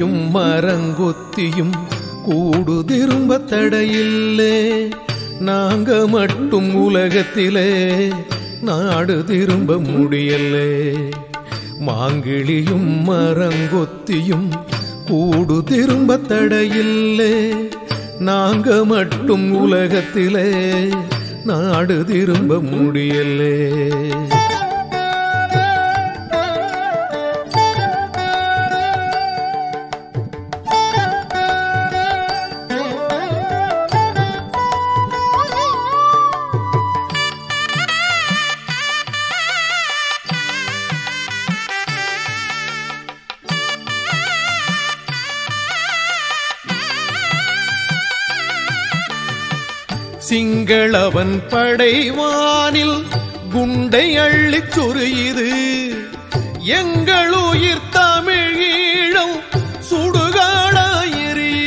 மாங்கிளியும் மரங்கொத்தியும் கூடு திரும்ப தடையில்லே நாங்க மட்டும் உலகத்திலே நாடு திரும்ப முடியலே மாங்கிளியும் மரங்கொத்தியும் கூடு திரும்ப தடையில்லே நாங்க மட்டும் உலகத்திலே நாடு திரும்ப முடியலே சிங்களவன் படைவானில் குண்டை அள்ளிச் சொரியுது எங்கள் உயிர் தமிழீழம் சுடுகாடாயிருது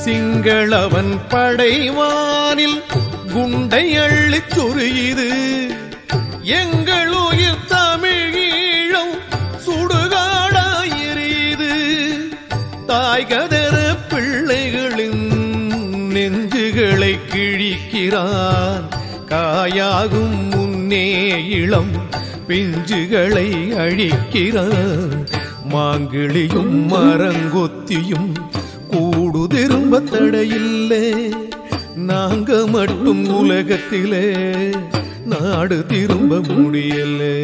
சிங்களவன் படைவானில் குண்டை அள்ளிச் சொரியுது எங்கள் உயிர் தமிழீழம் சுடுகாடாயிருது தாய்கதற பிள்ளைகளின் நெஞ்சுகளை கிழிக்கிறான் காயாகும் முன்னே இளம் பிஞ்சுகளை அழிக்கிறான் மாங்கிளியும் மரங்கொத்தியும் கூடு திரும்ப தடையில்லே நாங்க மட்டும் உலகத்திலே நாடு திரும்ப முடியலே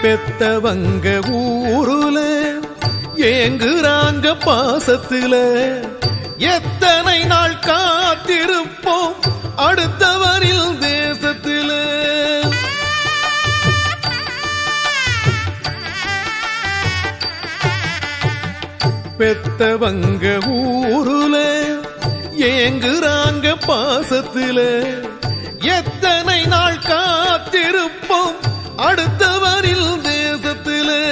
பெத்தவங்க ஊருல ஏங்குறாங்க பாசத்துல எத்தனை நாள் காத்திருப்போம் அடுத்தவரில் தேசத்துல பெத்தவங்க ஊருல ஏங்குறாங்க பாசத்துல எத்தனை நாள் காத்திருப்போம் அடுத்தவரில் தேசத்திலே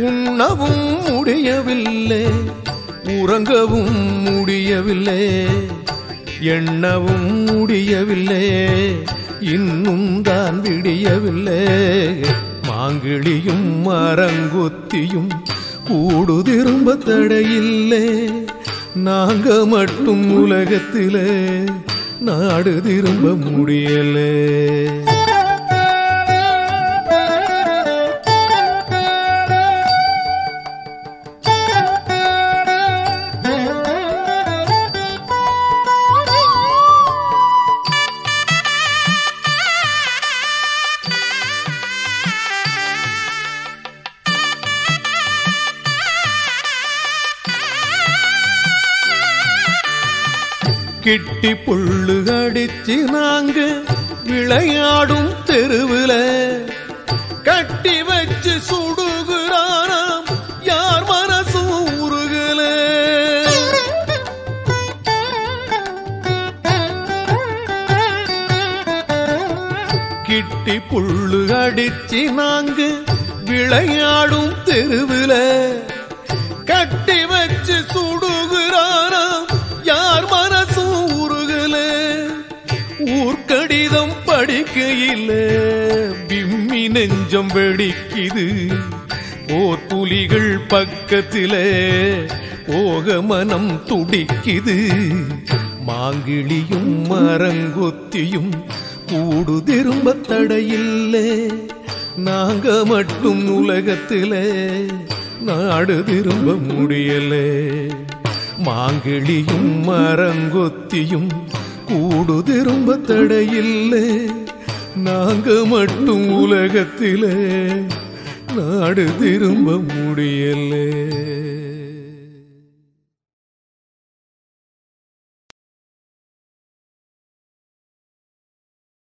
உண்ணவும் முடியவில்லை உறங்கவும் முடியவில்லை எண்ணவும் முடியவில்லை இன்னும் தான் விடியவில்லை மாங்கிளியும் மரங்கொத்தியும் கூடு திரும்ப தடையில்லை நாங்க மட்டும் உலகத்திலே நாடு திரும்ப முடியலே கிட்டி புல்லு அடிச்சு நாங்க விளையாடும் தெருவுல கட்டி வச்சு சுடுகிறாராம் யார் மனசும் உருகல கிட்டி புல்லு அடிச்சு நாங்க விளையாடும் தெருவுல கட்டி வச்சு சுடுகிறாராம் யார் மனசும் உருகல ஊர்க்கடிதம் படிக்கையில் விம்மி நெஞ்சம் வெடிக்குது ஓர் புலிகள் பக்கத்திலே போக மனம் துடிக்குது மாங்கிளியும் மரங்கொத்தியும் கூடு திரும்ப தடையில்லே நாங்க மட்டும் உலகத்திலே நாடு திரும்ப முடியலே மாங்கிளியும் மரங்கொத்தியும் கூடு திரும்ப தடையில்லே நாங்க மட்டும் உலகத்திலே நாடு திரும்ப முடியலே